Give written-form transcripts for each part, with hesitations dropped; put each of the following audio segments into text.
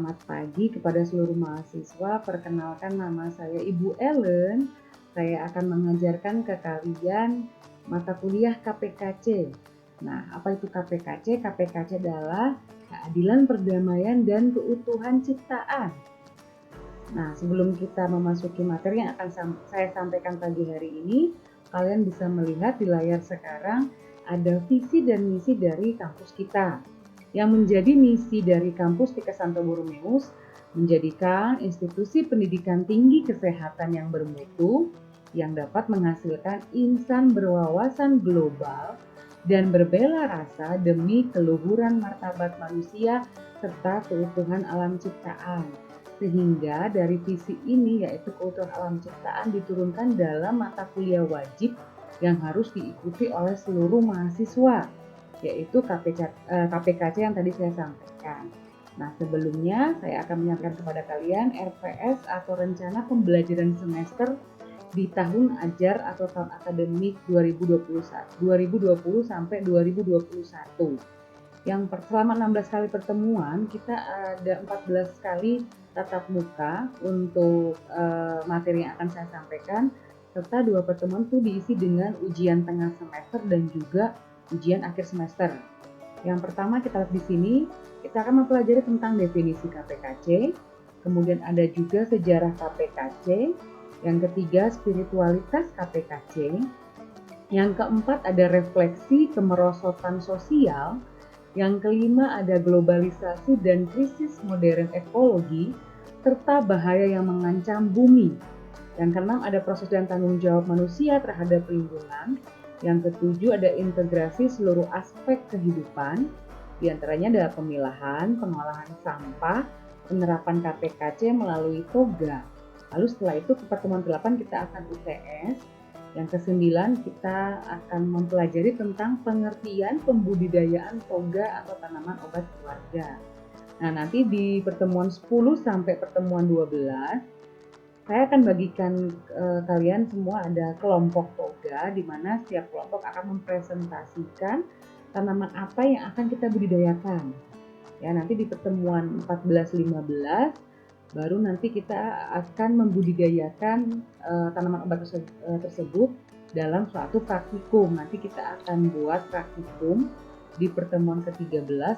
Selamat pagi kepada seluruh mahasiswa. Perkenalkan, nama saya Ibu Ellen. Saya akan mengajarkan ke kalian mata kuliah KPKC. Nah, apa itu KPKC? KPKC adalah keadilan, perdamaian, dan keutuhan ciptaan. Nah, sebelum kita memasuki materi yang akan saya sampaikan pagi hari ini, kalian bisa melihat di layar sekarang ada visi dan misi dari kampus kita. Yang menjadi misi dari kampus Tika Santo Borromeus menjadikan institusi pendidikan tinggi kesehatan yang bermutu, yang dapat menghasilkan insan berwawasan global dan berbela rasa demi keluhuran martabat manusia serta keutuhan alam ciptaan. Sehingga dari visi ini, yaitu keutuhan alam ciptaan, diturunkan dalam mata kuliah wajib yang harus diikuti oleh seluruh mahasiswa, yaitu KPKC yang tadi saya sampaikan. Nah, sebelumnya saya akan menyampaikan kepada kalian RPS atau Rencana Pembelajaran Semester di tahun ajar atau tahun akademik 2020 sampai 2021. Yang selama 16 kali pertemuan, kita ada 14 kali tatap muka untuk materi yang akan saya sampaikan, serta 2 pertemuan itu diisi dengan ujian tengah semester dan juga ujian akhir semester. Yang pertama kita lihat di sini, kita akan mempelajari tentang definisi KPKC, kemudian ada juga sejarah KPKC, yang ketiga spiritualitas KPKC, yang keempat ada refleksi kemerosotan sosial, yang kelima ada globalisasi dan krisis modern ekologi, serta bahaya yang mengancam bumi. Yang keenam ada proses dan tanggung jawab manusia terhadap lingkungan. Yang ketujuh ada integrasi seluruh aspek kehidupan, di antaranya ada pemilahan, pengolahan sampah, penerapan KPKC melalui toga. Lalu setelah itu ke pertemuan ke-8 kita akan UTS. Yang ke-9 kita akan mempelajari tentang pengertian pembudidayaan toga atau tanaman obat keluarga. Nah, nanti di pertemuan 10 sampai pertemuan 12 saya akan bagikan kalian semua ada kelompok toga, di mana setiap kelompok akan mempresentasikan tanaman apa yang akan kita budidayakan. Ya, nanti di pertemuan 14-15 baru nanti kita akan membudidayakan tanaman obat tersebut dalam suatu praktikum. Nanti kita akan buat praktikum di pertemuan ke-13,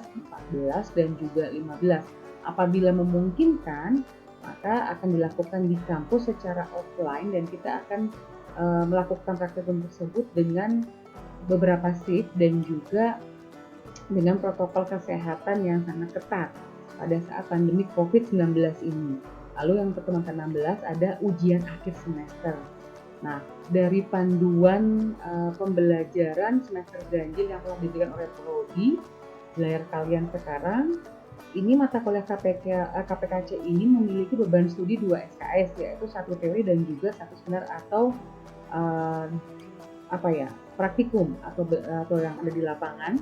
14, dan juga 15. Apabila memungkinkan, maka akan dilakukan di kampus secara offline dan kita akan melakukan praktikum tersebut dengan beberapa shift dan juga dengan protokol kesehatan yang sangat ketat pada saat pandemi COVID-19 ini. Lalu yang pertemuan ke-16 ada ujian akhir semester. Nah, dari panduan pembelajaran semester ganjil yang telah diberikan oleh Prodi, di layar kalian sekarang, ini mata kuliah KPKC ini memiliki beban studi 2 SKS, yaitu 1 teori dan juga 1 seminar atau praktikum atau yang ada di lapangan.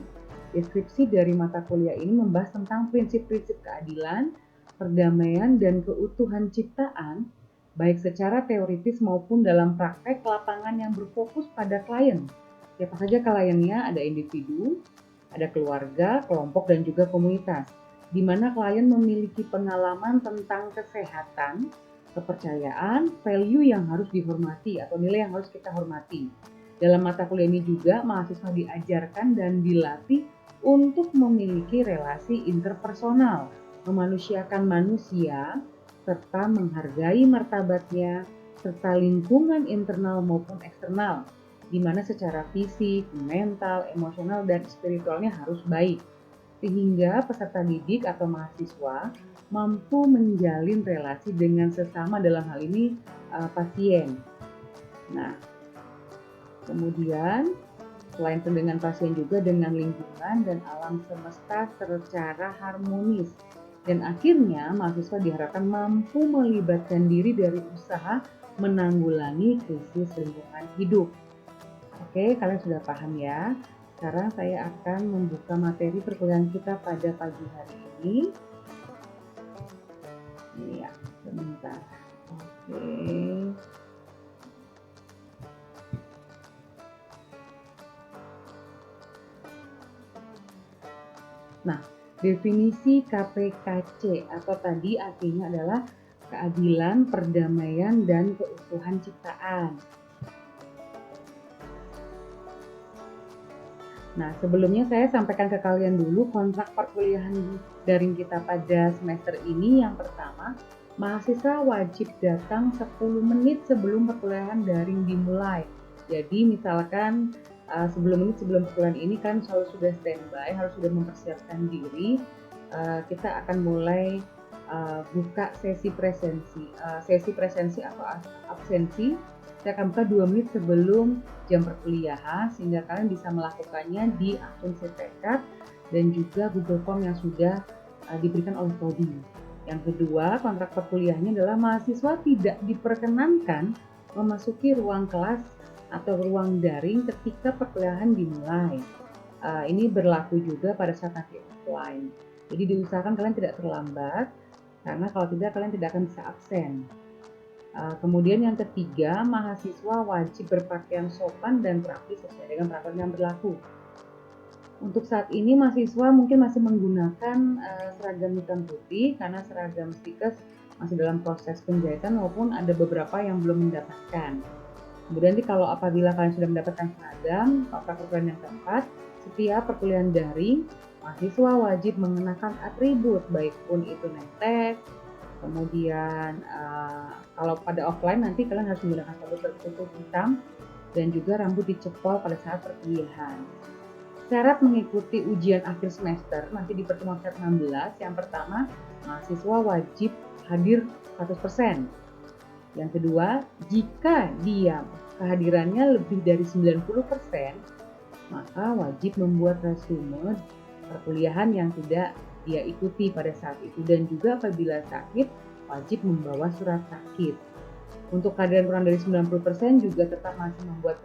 Deskripsi dari mata kuliah ini membahas tentang prinsip-prinsip keadilan, perdamaian, dan keutuhan ciptaan, baik secara teoritis maupun dalam praktek lapangan yang berfokus pada klien. Siapa saja kliennya? Ada individu, ada keluarga, kelompok, dan juga komunitas, di mana klien memiliki pengalaman tentang kesehatan, kepercayaan, value yang harus dihormati atau nilai yang harus kita hormati. Dalam mata kuliah ini juga mahasiswa diajarkan dan dilatih untuk memiliki relasi interpersonal, memanusiakan manusia, serta menghargai martabatnya, serta lingkungan internal maupun eksternal, di mana secara fisik, mental, emosional, dan spiritualnya harus baik, sehingga peserta didik atau mahasiswa mampu menjalin relasi dengan sesama, dalam hal ini pasien. Nah, kemudian selain dengan pasien juga dengan lingkungan dan alam semesta secara harmonis. Dan akhirnya mahasiswa diharapkan mampu melibatkan diri dari usaha menanggulangi krisis lingkungan hidup. Oke, kalian sudah paham ya? Sekarang saya akan membuka materi perkuliahan kita pada pagi hari ini. Ya, sebentar. Oke. Nah, definisi KPKC atau tadi artinya adalah keadilan, perdamaian, dan keutuhan ciptaan. Nah, sebelumnya saya sampaikan ke kalian dulu kontrak perkuliahan daring kita pada semester ini. Yang pertama, mahasiswa wajib datang 10 menit sebelum perkuliahan daring dimulai. Jadi misalkan 10 menit sebelum perkuliahan ini kan selalu sudah standby, harus sudah mempersiapkan diri. Kita akan mulai buka sesi presensi atau absensi. Saya akan buka 2 menit sebelum jam perkuliahan sehingga kalian bisa melakukannya di akun Sertifikat dan juga Google Form yang sudah diberikan oleh Prodi. Yang kedua, kontrak perkuliahannya adalah mahasiswa tidak diperkenankan memasuki ruang kelas atau ruang daring ketika perkuliahan dimulai. Ini berlaku juga pada saat nanti offline. Jadi diusahakan kalian tidak terlambat karena kalau tidak kalian tidak akan bisa absen. Kemudian yang ketiga, mahasiswa wajib berpakaian sopan dan rapi sesuai dengan peraturan yang berlaku. Untuk saat ini mahasiswa mungkin masih menggunakan seragam hitam putih karena seragam stikes masih dalam proses penjahitan maupun ada beberapa yang belum mendapatkan. Kemudian kalau apabila kalian sudah mendapatkan seragam, peraturan yang keempat, setiap perkuliahan daring, mahasiswa wajib mengenakan atribut baik pun itu name. Kemudian kalau pada offline nanti kalian harus menggunakan sabuk tertutup hitam dan juga rambut dicepol pada saat perkuliahan. Syarat mengikuti ujian akhir semester nanti di pertemuan 16, yang pertama mahasiswa wajib hadir 100%. Yang kedua, jika dia kehadirannya lebih dari 90%, maka wajib membuat resume perkuliahan yang tidak dia ikuti pada saat itu, dan juga apabila sakit wajib membawa surat sakit. Untuk kehadiran kurang dari 90% juga tetap masih membuat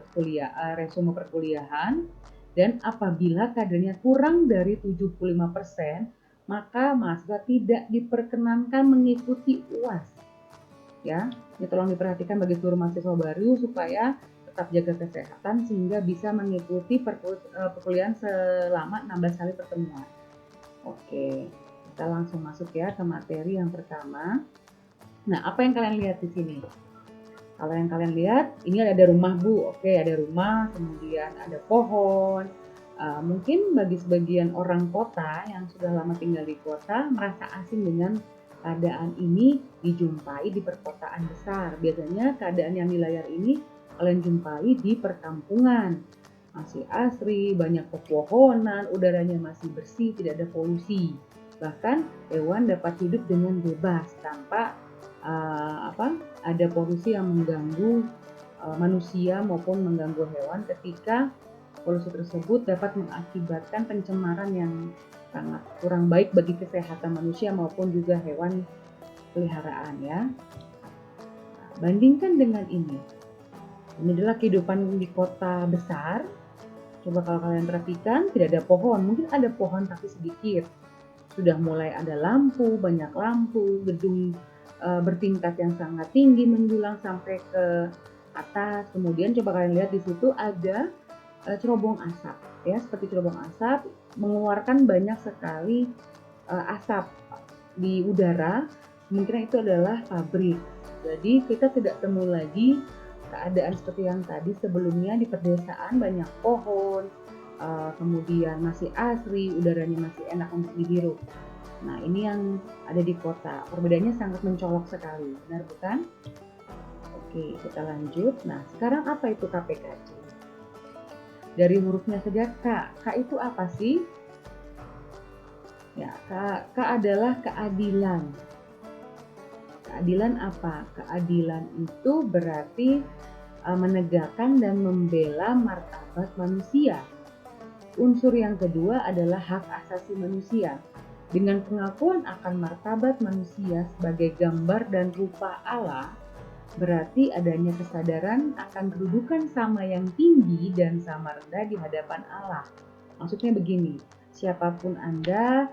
resume perkuliahan, dan apabila kadernya kurang dari 75%, maka mahasiswa tidak diperkenankan mengikuti UAS. Ya, ini tolong diperhatikan bagi seluruh mahasiswa baru supaya tetap jaga kesehatan sehingga bisa mengikuti perkuliahan selama 16 kali pertemuan. Oke, kita langsung masuk ya ke materi yang pertama. Nah, apa yang kalian lihat di sini? Kalau yang kalian lihat, ini ada rumah Bu. Oke, ada rumah, kemudian ada pohon. Mungkin bagi sebagian orang kota yang sudah lama tinggal di kota merasa asing dengan keadaan ini dijumpai di perkotaan besar. Biasanya keadaan yang di layar ini kalian jumpai di perkampungan. Masih asri, banyak pepohonan, udaranya masih bersih, tidak ada polusi. Bahkan hewan dapat hidup dengan bebas tanpa ada polusi yang mengganggu manusia maupun mengganggu hewan, ketika polusi tersebut dapat mengakibatkan pencemaran yang sangat kurang baik bagi kesehatan manusia maupun juga hewan peliharaan ya. Nah, bandingkan dengan ini adalah kehidupan di kota besar. Coba kalau kalian perhatikan, tidak ada pohon, mungkin ada pohon tapi sedikit. Sudah mulai ada lampu, banyak lampu, gedung bertingkat yang sangat tinggi menjulang sampai ke atas. Kemudian coba kalian lihat di situ ada cerobong asap, ya, seperti cerobong asap mengeluarkan banyak sekali asap di udara. Kemungkinan itu adalah pabrik. Jadi kita tidak temu lagi keadaan seperti yang tadi sebelumnya di pedesaan, banyak pohon, kemudian masih asri, udaranya masih enak untuk dihirup. Nah, ini yang ada di kota. Perbedaannya sangat mencolok sekali, benar bukan? Oke, kita lanjut. Nah, sekarang apa itu KPKC? Dari hurufnya saja K. K itu apa sih? Ya, K adalah keadilan. Keadilan apa? Keadilan itu berarti menegakkan dan membela martabat manusia. Unsur yang kedua adalah hak asasi manusia. Dengan pengakuan akan martabat manusia sebagai gambar dan rupa Allah, berarti adanya kesadaran akan kedudukan sama yang tinggi dan sama rendah di hadapan Allah. Maksudnya begini, siapapun Anda,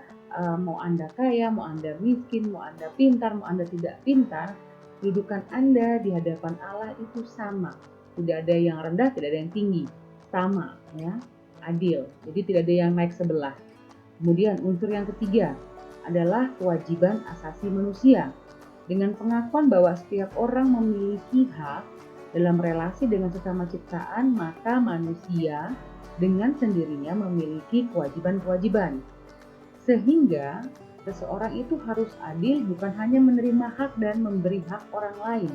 mau Anda kaya, mau Anda miskin, mau Anda pintar, mau Anda tidak pintar, kedudukan Anda di hadapan Allah itu sama. Tidak ada yang rendah, tidak ada yang tinggi, sama ya, adil. Jadi tidak ada yang naik sebelah. Kemudian unsur yang ketiga adalah kewajiban asasi manusia. Dengan pengakuan bahwa setiap orang memiliki hak dalam relasi dengan sesama ciptaan, maka manusia dengan sendirinya memiliki kewajiban-kewajiban. Sehingga seseorang itu harus adil, bukan hanya menerima hak dan memberi hak orang lain,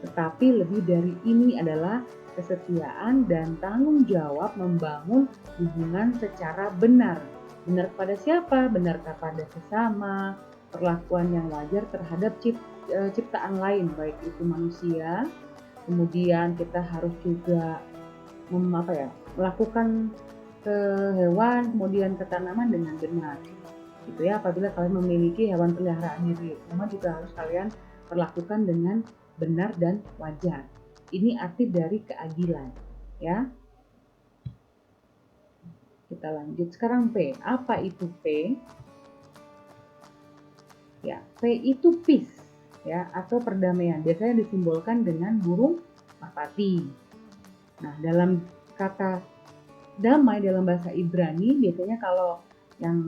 tetapi lebih dari ini adalah kesetiaan dan tanggung jawab membangun hubungan secara benar. Benar kepada siapa? Benar kepada sesama, perlakuan yang wajar terhadap ciptaan lain, baik itu manusia. Kemudian kita harus juga melakukan ke hewan, kemudian ke tanaman dengan benar. Gitu ya, apabila kalian memiliki hewan peliharaan di rumah juga harus kalian perlakukan dengan benar dan wajar. Ini arti dari keadilan, ya. Kita lanjut sekarang P. Apa itu P? Ya, P itu peace, ya, atau perdamaian. Biasanya disimbolkan dengan burung merpati. Nah, dalam kata damai dalam bahasa Ibrani, biasanya kalau yang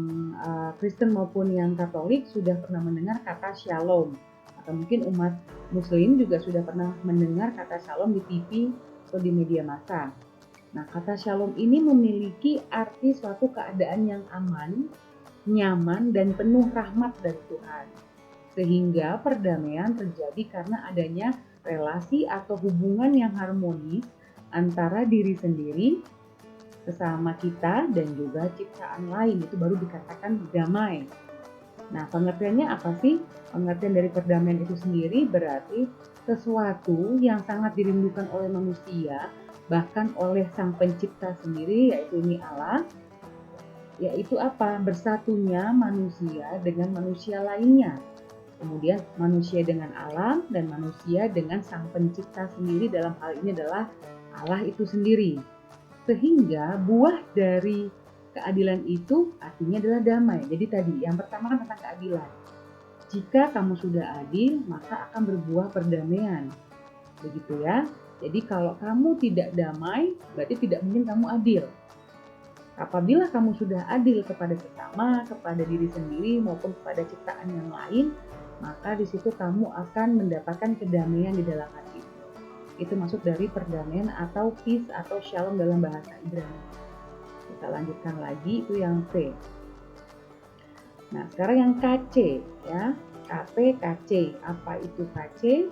Kristen maupun yang Katolik sudah pernah mendengar kata shalom, atau mungkin umat Muslim juga sudah pernah mendengar kata shalom di TV atau di media massa. Nah, kata shalom ini memiliki arti suatu keadaan yang aman, nyaman, dan penuh rahmat dari Tuhan. Sehingga perdamaian terjadi karena adanya relasi atau hubungan yang harmonis antara diri sendiri, sesama kita, dan juga ciptaan lain. Itu baru dikatakan damai. Nah, pengertiannya apa sih? Pengertian dari perdamaian itu sendiri berarti sesuatu yang sangat dirindukan oleh manusia, bahkan oleh Sang Pencipta sendiri, yaitu ini Allah, yaitu apa? Bersatunya manusia dengan manusia lainnya. Kemudian manusia dengan alam dan manusia dengan Sang Pencipta sendiri, dalam hal ini adalah Allah itu sendiri. Sehingga buah dari keadilan itu artinya adalah damai. Jadi tadi yang pertama kan tentang keadilan. Jika kamu sudah adil, maka akan berbuah perdamaian. Begitu ya. Jadi kalau kamu tidak damai, berarti tidak mungkin kamu adil. Apabila kamu sudah adil kepada sesama, kepada diri sendiri maupun kepada ciptaan yang lain, maka di situ kamu akan mendapatkan kedamaian di dalam hati. Itu maksud dari perdamaian atau peace atau shalom dalam bahasa Ibrani. Kita lanjutkan lagi, itu yang P. Nah, sekarang yang KC ya. KP, KC. Apa itu KC?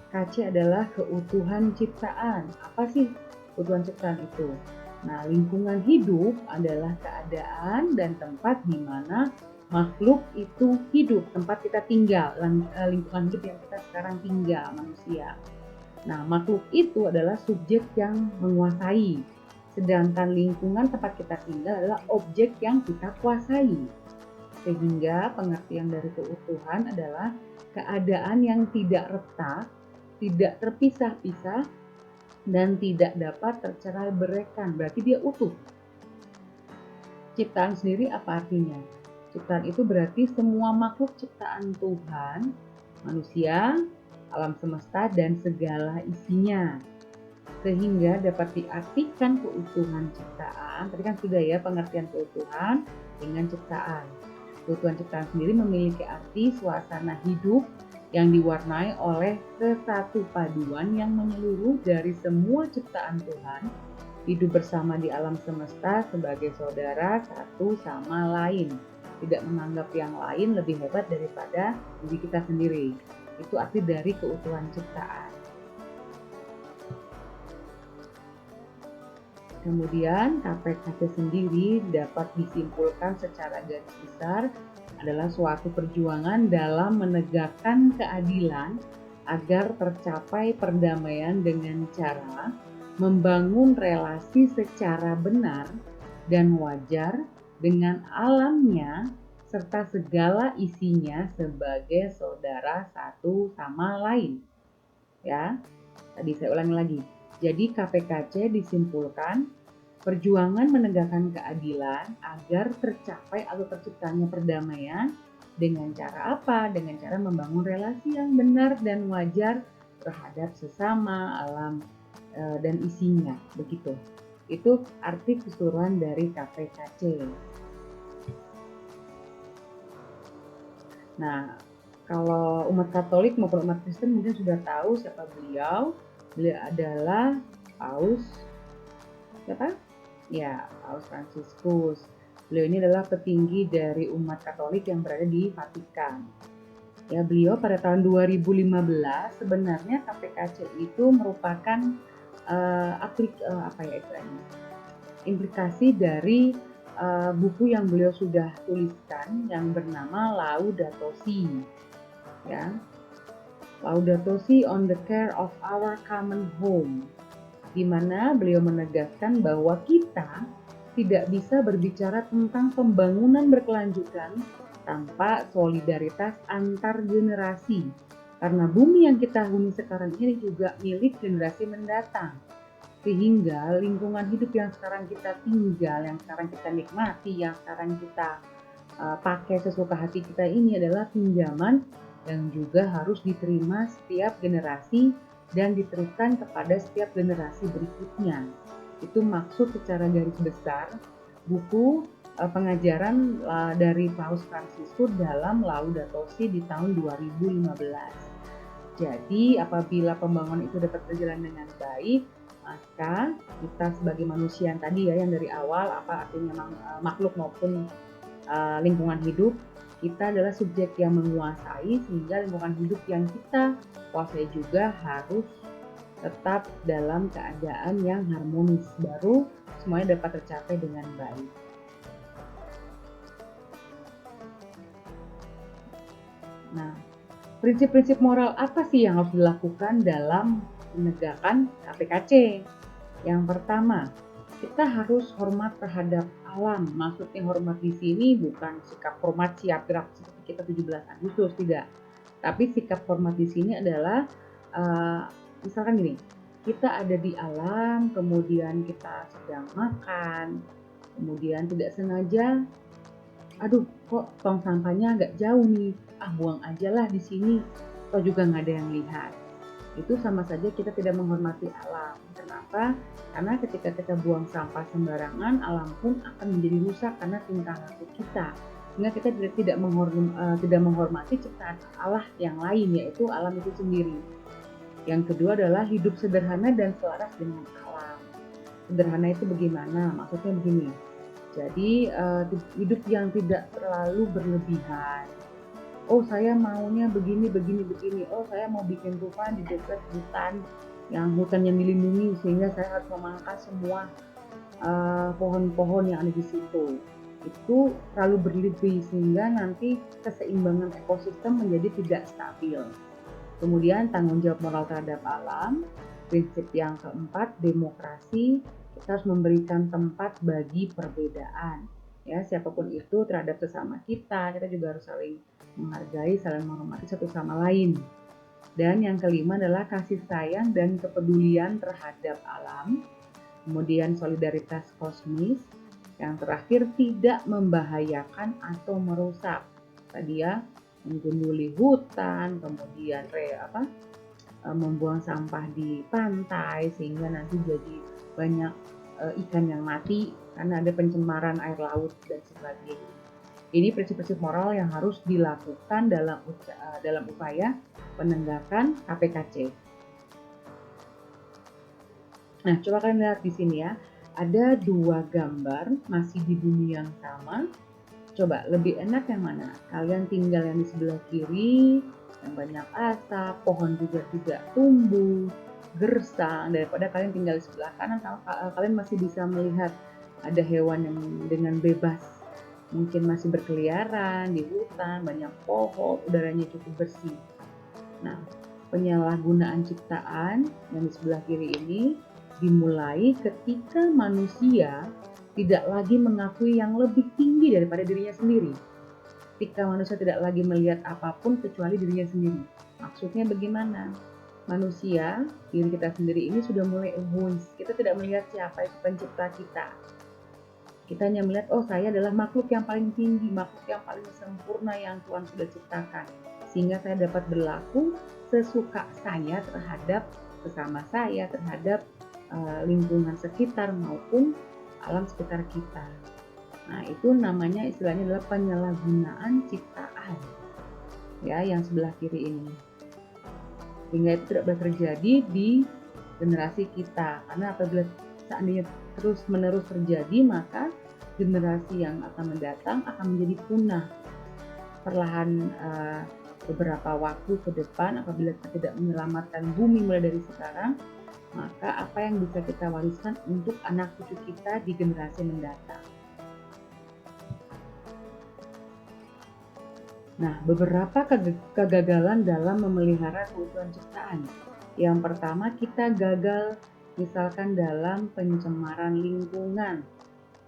KC adalah keutuhan ciptaan. Apa sih keutuhan ciptaan itu? Nah, lingkungan hidup adalah keadaan dan tempat di mana makhluk itu hidup, tempat kita tinggal, lingkungan hidup yang kita sekarang tinggal, manusia. Nah, makhluk itu adalah subjek yang menguasai, sedangkan lingkungan tempat kita tinggal adalah objek yang kita kuasai. Sehingga pengertian dari keutuhan adalah keadaan yang tidak retak, tidak terpisah-pisah, dan tidak dapat tercerai-beraikan. Berarti dia utuh. Ciptaan sendiri apa artinya? Ciptaan itu berarti semua makhluk ciptaan Tuhan, manusia, alam semesta, dan segala isinya. Sehingga dapat diartikan keutuhan ciptaan. Tadi kan sudah ya pengertian keutuhan dengan ciptaan. Keutuhan ciptaan sendiri memiliki arti suasana hidup yang diwarnai oleh kesatupaduan yang menyeluruh dari semua ciptaan Tuhan, hidup bersama di alam semesta sebagai saudara satu sama lain, tidak menganggap yang lain lebih hebat daripada diri kita sendiri. Itu arti dari keutuhan ciptaan. Kemudian KPKC sendiri dapat disimpulkan secara garis besar adalah suatu perjuangan dalam menegakkan keadilan agar tercapai perdamaian dengan cara membangun relasi secara benar dan wajar dengan alamnya serta segala isinya sebagai saudara satu sama lain. Ya, tadi saya ulangi lagi. Jadi KPKC disimpulkan perjuangan menegakkan keadilan agar tercapai atau terciptanya perdamaian dengan cara apa? Dengan cara membangun relasi yang benar dan wajar terhadap sesama, alam, dan isinya, begitu. Itu arti keseluruhan dari KPKC. Nah, kalau umat Katolik maupun umat Kristen mungkin sudah tahu siapa beliau. Beliau adalah Paus siapa? Ya, Paus Fransiskus. Beliau ini adalah petinggi dari umat Katolik yang berada di Vatikan. Ya, beliau pada tahun 2015 sebenarnya KPKC itu merupakan implikasi dari buku yang beliau sudah tuliskan yang bernama Laudato Si, ya, Laudato Si on the Care of Our Common Home, di mana beliau menegaskan bahwa kita tidak bisa berbicara tentang pembangunan berkelanjutan tanpa solidaritas antar generasi, karena bumi yang kita huni sekarang ini juga milik generasi mendatang. Sehingga lingkungan hidup yang sekarang kita tinggal, yang sekarang kita nikmati, yang sekarang kita pakai sesuka hati kita ini adalah pinjaman yang juga harus diterima setiap generasi dan diteruskan kepada setiap generasi berikutnya. Itu maksud secara garis besar buku pengajaran dari Paus Fransiskus dalam Laudato Si di tahun 2015. Jadi apabila pembangunan itu dapat berjalan dengan baik, maka kita sebagai manusia yang tadi ya, yang dari awal apa artinya makhluk maupun lingkungan hidup, kita adalah subjek yang menguasai, sehingga lingkungan hidup yang kita kuasai juga harus tetap dalam keadaan yang harmonis, baru semuanya dapat tercapai dengan baik. Nah, prinsip-prinsip moral apa sih yang harus dilakukan dalam menegakkan KPKC? Yang pertama, kita harus hormat terhadap alam. Maksudnya hormat di sini bukan sikap hormat siap gerak seperti kita 17 Agustus, tidak. Tapi sikap hormat di sini adalah misalkan gini, kita ada di alam, kemudian kita sedang makan, kemudian tidak sengaja, aduh kok tong sampahnya agak jauh nih, buang aja lah di sini, atau juga nggak ada yang lihat. Itu sama saja kita tidak menghormati alam. Kenapa? Karena ketika kita buang sampah sembarangan, alam pun akan menjadi rusak karena tingkah laku kita. Sehingga kita tidak menghormati ciptaan Allah yang lain, yaitu alam itu sendiri. Yang kedua adalah hidup sederhana dan selaras dengan alam. Sederhana itu bagaimana? Maksudnya begini. Jadi hidup yang tidak terlalu berlebihan. Oh, saya maunya begini. Oh, saya mau bikin rumah di dekat hutan yang dilindungi, sehingga saya harus memangkas semua pohon-pohon yang ada di situ. Itu terlalu berlebih sehingga nanti keseimbangan ekosistem menjadi tidak stabil. Kemudian tanggung jawab moral terhadap alam. Prinsip yang keempat, demokrasi. Kita harus memberikan tempat bagi perbedaan. Ya, siapapun itu terhadap sesama kita juga harus saling menghargai, saling menghormati satu sama lain. Dan yang kelima adalah kasih sayang dan kepedulian terhadap alam. Kemudian solidaritas kosmis. Yang terakhir, tidak membahayakan atau merusak. Tadi ya, menggunduli hutan, kemudian membuang sampah di pantai sehingga nanti jadi banyak ikan yang mati karena ada pencemaran air laut dan sebagainya. Ini prinsip-prinsip moral yang harus dilakukan dalam upaya penegakan KPKC. Nah, coba kalian lihat di sini ya, ada dua gambar masih di bumi yang sama. Coba lebih enak yang mana? Kalian tinggal yang di sebelah kiri, yang banyak asap, pohon juga tidak tumbuh, gersang, daripada kalian tinggal di sebelah kanan, kalian masih bisa melihat ada hewan yang dengan bebas, mungkin masih berkeliaran di hutan, banyak pohon, udaranya cukup bersih. Nah, penyalahgunaan ciptaan yang di sebelah kiri ini dimulai ketika manusia tidak lagi mengakui yang lebih tinggi daripada dirinya sendiri. Ketika manusia tidak lagi melihat apapun kecuali dirinya sendiri. Maksudnya bagaimana? Manusia, diri kita sendiri ini sudah mulai egois. Kita tidak melihat siapa itu pencipta kita. Kita hanya melihat, oh saya adalah makhluk yang paling tinggi, makhluk yang paling sempurna yang Tuhan sudah ciptakan. Sehingga saya dapat berlaku sesuka saya terhadap sesama saya, terhadap lingkungan sekitar maupun alam sekitar kita. Nah, itu namanya istilahnya adalah penyalahgunaan ciptaan, ya, yang sebelah kiri ini. Sehingga itu tidak boleh terjadi di generasi kita, karena apabila seandainya terus-menerus terjadi, maka generasi yang akan mendatang akan menjadi punah. Perlahan beberapa waktu ke depan, apabila kita tidak menyelamatkan bumi mulai dari sekarang, maka apa yang bisa kita wariskan untuk anak cucu kita di generasi mendatang. Nah, beberapa kegagalan dalam memelihara keutuhan ciptaan. Yang pertama, kita gagal misalkan dalam pencemaran lingkungan,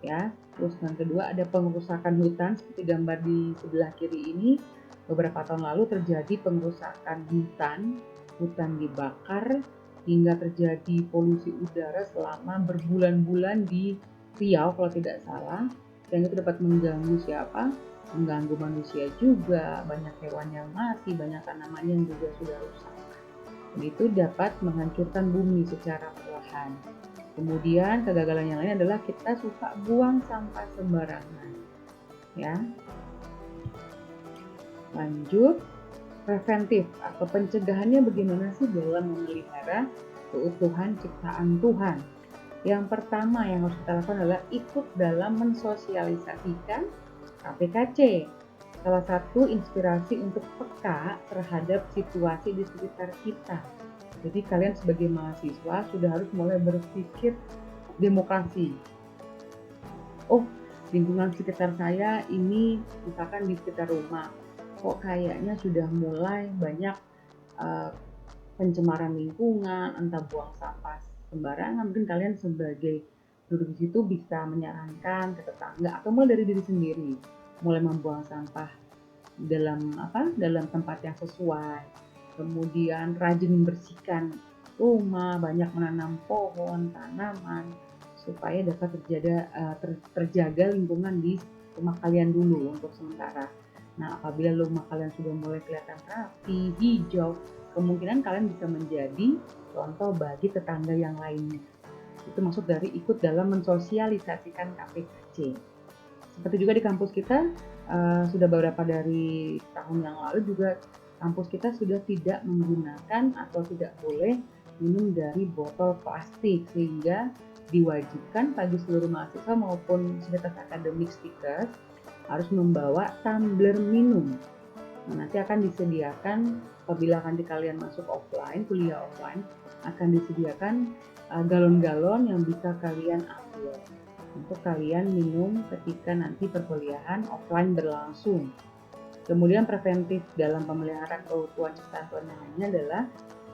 ya. Terus yang kedua ada pengerusakan hutan seperti gambar di sebelah kiri ini. Beberapa tahun lalu terjadi pengerusakan hutan dibakar hingga terjadi polusi udara selama berbulan-bulan di Riau kalau tidak salah, dan itu dapat mengganggu siapa? Mengganggu manusia juga, banyak hewan yang mati, banyak tanaman yang juga sudah rusak. Dan itu dapat menghancurkan bumi secara perlahan. Kemudian kegagalan yang lain adalah kita suka buang sampah sembarangan, ya. Lanjut, preventif atau pencegahannya bagaimana sih dalam memelihara keutuhan ciptaan Tuhan? Yang pertama yang harus kita lakukan adalah ikut dalam mensosialisasikan KPKC. Salah satu inspirasi untuk peka terhadap situasi di sekitar kita. Jadi kalian sebagai mahasiswa sudah harus mulai berpikir demokrasi. Oh, lingkungan sekitar saya ini misalkan di sekitar rumah, kok kayaknya sudah mulai banyak pencemaran lingkungan, entah buang sampah sembarangan. Mungkin kalian sebagai duduk di situ bisa menyarankan ke tetangga atau mulai dari diri sendiri, mulai membuang sampah dalam tempat yang sesuai. Kemudian rajin membersihkan rumah, banyak menanam pohon, tanaman supaya dapat terjaga lingkungan di rumah kalian dulu untuk sementara. Nah, apabila rumah kalian sudah mulai kelihatan rapi, hijau, kemungkinan kalian bisa menjadi contoh bagi tetangga yang lainnya. Itu maksud dari ikut dalam mensosialisasikan KPKC. Seperti juga di kampus kita, sudah beberapa dari tahun yang lalu juga kampus kita sudah tidak menggunakan atau tidak boleh minum dari botol plastik, sehingga diwajibkan bagi seluruh mahasiswa maupun sivitas akademik speaker harus membawa tumbler minum. Nah, nanti akan disediakan apabila nanti kalian masuk offline, kuliah offline, akan disediakan galon-galon yang bisa kalian ambil untuk kalian minum ketika nanti perkuliahan offline berlangsung. Kemudian preventif dalam pemeliharaan keutuhan ciptaan Tuhan yang lainnya adalah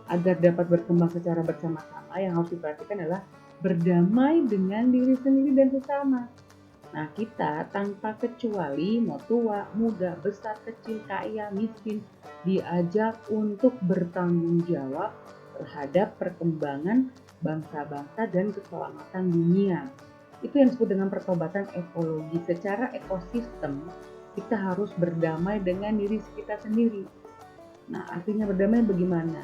agar dapat berkembang secara bersama-sama, yang harus diperhatikan adalah berdamai dengan diri sendiri dan sesama. Nah, kita tanpa kecuali mau tua, muda, besar, kecil, kaya, miskin, diajak untuk bertanggung jawab terhadap perkembangan bangsa-bangsa dan keselamatan dunia. Itu yang disebut dengan pertobatan ekologi. Secara ekosistem, kita harus berdamai dengan diri kita sendiri. Nah, artinya berdamai bagaimana?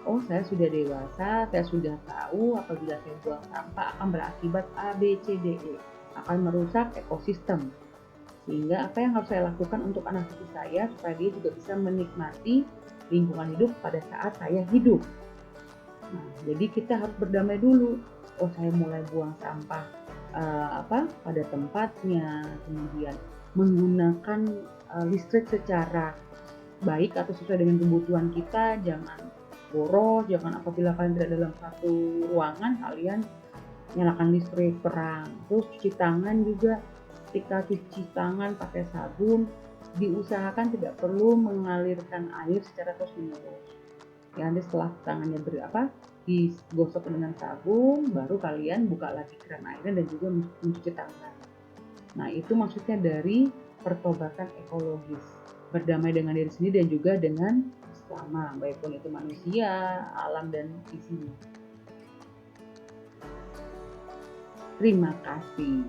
Oh, saya sudah dewasa, saya sudah tahu apabila saya buang sampah akan berakibat A, B, C, D, E. Akan merusak ekosistem. Sehingga apa yang harus saya lakukan untuk anak cucu saya supaya dia juga bisa menikmati lingkungan hidup pada saat saya hidup. Nah, jadi kita harus berdamai dulu. Oh, saya mulai buang sampah pada tempatnya, kemudian menggunakan listrik secara baik atau sesuai dengan kebutuhan kita, jangan boros, jangan apabila kalian tidak dalam satu ruangan kalian nyalakan listrik perang. Terus cuci tangan juga, ketika cuci tangan pakai sabun diusahakan tidak perlu mengalirkan air secara terus-menerus. Ya, nanti setelah tangannya digosok dengan sabun, baru kalian buka lagi keran airnya dan juga mencuci tangan. Nah, itu maksudnya dari pertobatan ekologis, berdamai dengan diri sendiri dan juga dengan sesama, baik pun itu manusia, alam, dan isinya. Terima kasih.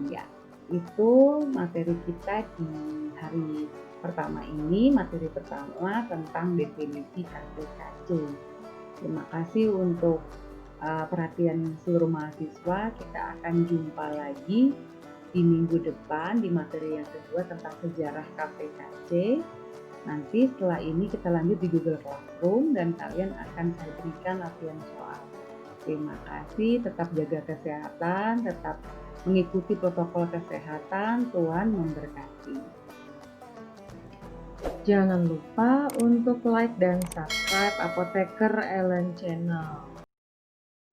Ya, itu materi kita di hari pertama ini, materi pertama tentang definisi KPKC. Terima kasih untuk perhatian seluruh mahasiswa. Kita akan jumpa lagi di minggu depan di materi yang kedua tentang sejarah KPKC. Nanti setelah ini kita lanjut di Google Classroom dan kalian akan saya berikan latihan soal. Terima kasih, tetap jaga kesehatan, tetap mengikuti protokol kesehatan. Tuhan memberkati. Jangan lupa untuk like dan subscribe Apoteker Ellen Channel.